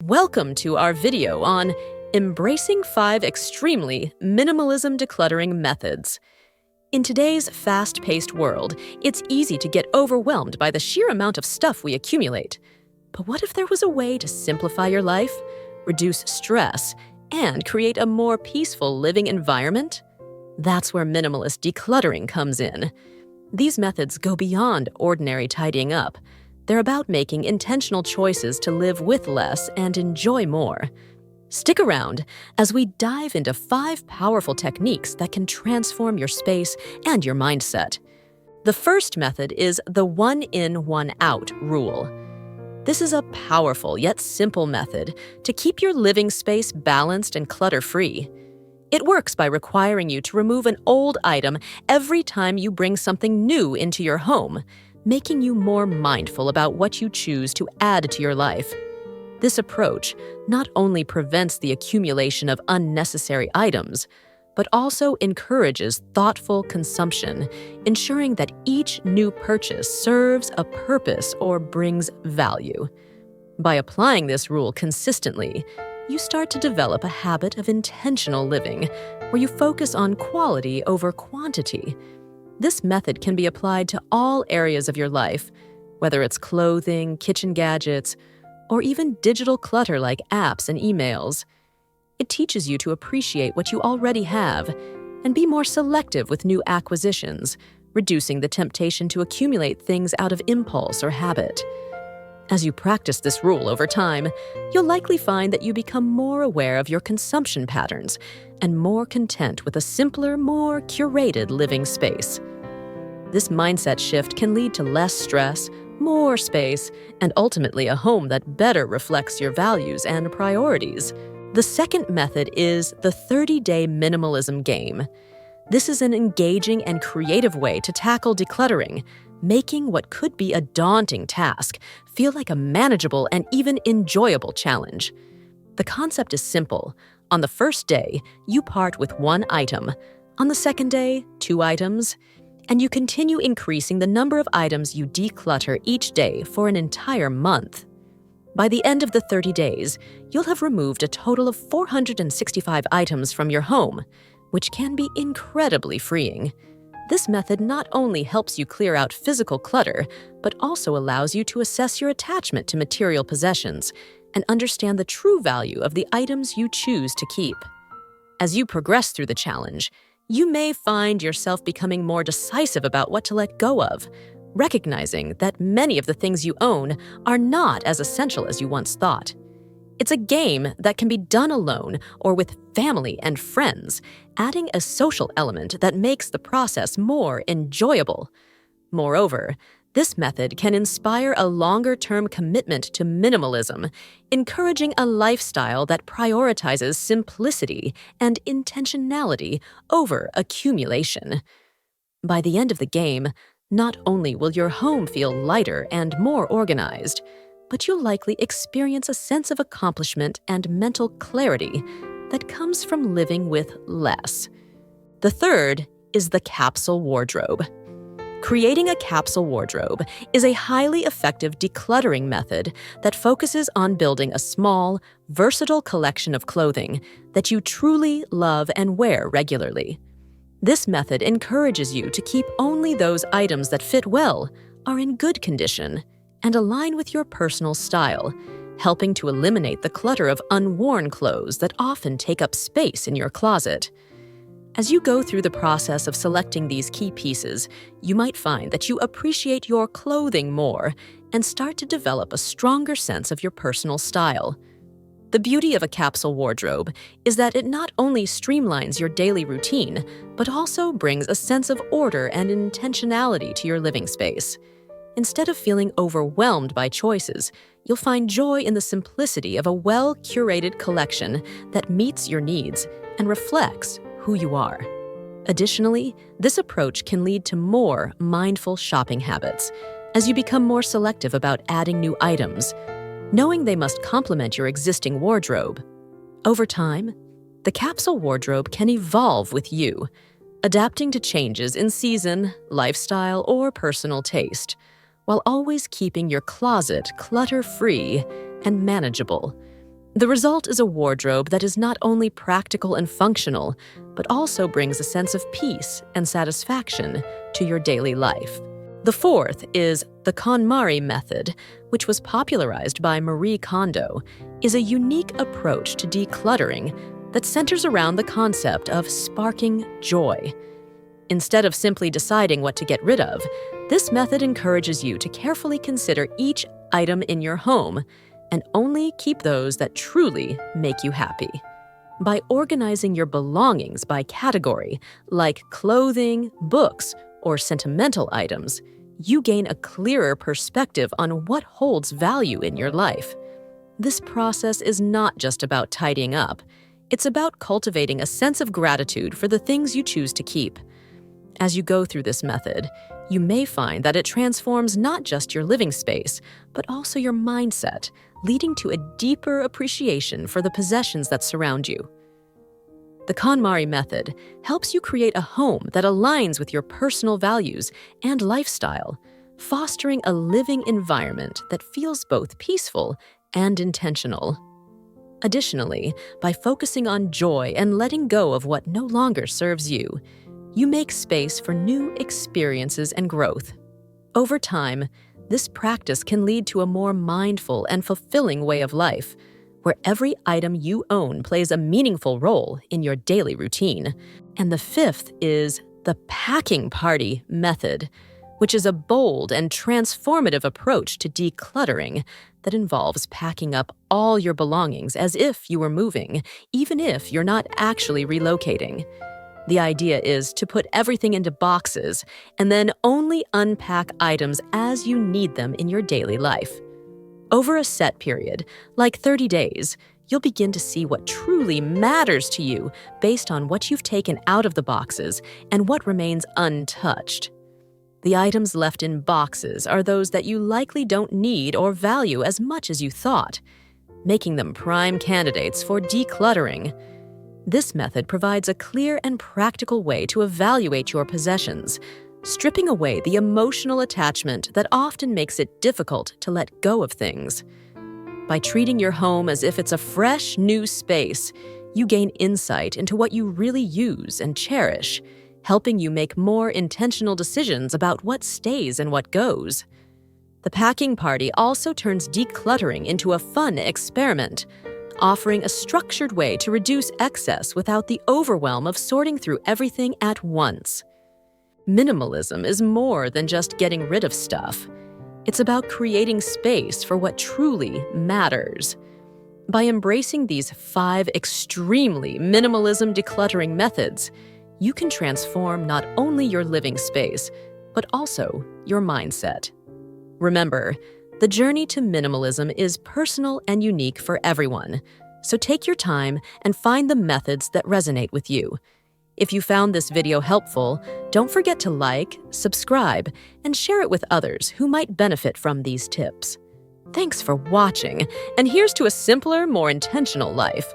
Welcome to our video on Embracing 5 Extremely Minimalism Decluttering Methods. In today's fast-paced world, it's easy to get overwhelmed by the sheer amount of stuff we accumulate. But what if there was a way to simplify your life, reduce stress, and create a more peaceful living environment? That's where minimalist decluttering comes in. These methods go beyond ordinary tidying up. They're about making intentional choices to live with less and enjoy more. Stick around as we dive into 5 powerful techniques that can transform your space and your mindset. The first method is the one in, one out rule. This is a powerful yet simple method to keep your living space balanced and clutter-free. It works by requiring you to remove an old item every time you bring something new into your home, making you more mindful about what you choose to add to your life. This approach not only prevents the accumulation of unnecessary items, but also encourages thoughtful consumption, ensuring that each new purchase serves a purpose or brings value. By applying this rule consistently, you start to develop a habit of intentional living, where you focus on quality over quantity. This method can be applied to all areas of your life, whether it's clothing, kitchen gadgets, or even digital clutter like apps and emails. It teaches you to appreciate what you already have and be more selective with new acquisitions, reducing the temptation to accumulate things out of impulse or habit. As you practice this rule over time, you'll likely find that you become more aware of your consumption patterns and more content with a simpler, more curated living space. This mindset shift can lead to less stress, more space, and ultimately a home that better reflects your values and priorities. The second method is the 30-day minimalism game. This is an engaging and creative way to tackle decluttering, making what could be a daunting task feel like a manageable and even enjoyable challenge. The concept is simple. On the first day, you part with 1 item. On the second day, 2 items. And you continue increasing the number of items you declutter each day for an entire month. By the end of the 30 days, you'll have removed a total of 465 items from your home, which can be incredibly freeing. This method not only helps you clear out physical clutter, but also allows you to assess your attachment to material possessions and understand the true value of the items you choose to keep. As you progress through the challenge, you may find yourself becoming more decisive about what to let go of, recognizing that many of the things you own are not as essential as you once thought. It's a game that can be done alone or with family and friends, adding a social element that makes the process more enjoyable. Moreover, this method can inspire a longer-term commitment to minimalism, encouraging a lifestyle that prioritizes simplicity and intentionality over accumulation. By the end of the game, not only will your home feel lighter and more organized, but you'll likely experience a sense of accomplishment and mental clarity that comes from living with less. The third is the Capsule Wardrobe. Creating a capsule wardrobe is a highly effective decluttering method that focuses on building a small, versatile collection of clothing that you truly love and wear regularly. This method encourages you to keep only those items that fit well, are in good condition, and align with your personal style, helping to eliminate the clutter of unworn clothes that often take up space in your closet. As you go through the process of selecting these key pieces, you might find that you appreciate your clothing more and start to develop a stronger sense of your personal style. The beauty of a capsule wardrobe is that it not only streamlines your daily routine, but also brings a sense of order and intentionality to your living space. Instead of feeling overwhelmed by choices, you'll find joy in the simplicity of a well-curated collection that meets your needs and reflects who you are. Additionally, this approach can lead to more mindful shopping habits as you become more selective about adding new items, knowing they must complement your existing wardrobe. Over time, the capsule wardrobe can evolve with you, adapting to changes in season, lifestyle, or personal taste, while always keeping your closet clutter-free and manageable. The result is a wardrobe that is not only practical and functional, but also brings a sense of peace and satisfaction to your daily life. The fourth is the KonMari Method, which was popularized by Marie Kondo, is a unique approach to decluttering that centers around the concept of sparking joy. Instead of simply deciding what to get rid of, this method encourages you to carefully consider each item in your home and only keep those that truly make you happy. By organizing your belongings by category, like clothing, books, or sentimental items, you gain a clearer perspective on what holds value in your life. This process is not just about tidying up. It's about cultivating a sense of gratitude for the things you choose to keep. As you go through this method, you may find that it transforms not just your living space, but also your mindset, leading to a deeper appreciation for the possessions that surround you. The KonMari Method helps you create a home that aligns with your personal values and lifestyle, fostering a living environment that feels both peaceful and intentional. Additionally, by focusing on joy and letting go of what no longer serves you, you make space for new experiences and growth. Over time, this practice can lead to a more mindful and fulfilling way of life, where every item you own plays a meaningful role in your daily routine. And the fifth is the packing party method, which is a bold and transformative approach to decluttering that involves packing up all your belongings as if you were moving, even if you're not actually relocating. The idea is to put everything into boxes and then only unpack items as you need them in your daily life. Over a set period, like 30 days, you'll begin to see what truly matters to you based on what you've taken out of the boxes and what remains untouched. The items left in boxes are those that you likely don't need or value as much as you thought, making them prime candidates for decluttering. This method provides a clear and practical way to evaluate your possessions, stripping away the emotional attachment that often makes it difficult to let go of things. By treating your home as if it's a fresh, new space, you gain insight into what you really use and cherish, helping you make more intentional decisions about what stays and what goes. The packing party also turns decluttering into a fun experiment, offering a structured way to reduce excess without the overwhelm of sorting through everything at once. Minimalism is more than just getting rid of stuff. It's about creating space for what truly matters. By embracing these 5 extremely minimalism decluttering methods, you can transform not only your living space, but also your mindset. Remember, the journey to minimalism is personal and unique for everyone, so take your time and find the methods that resonate with you. If you found this video helpful, don't forget to like, subscribe, and share it with others who might benefit from these tips. Thanks for watching, and here's to a simpler, more intentional life.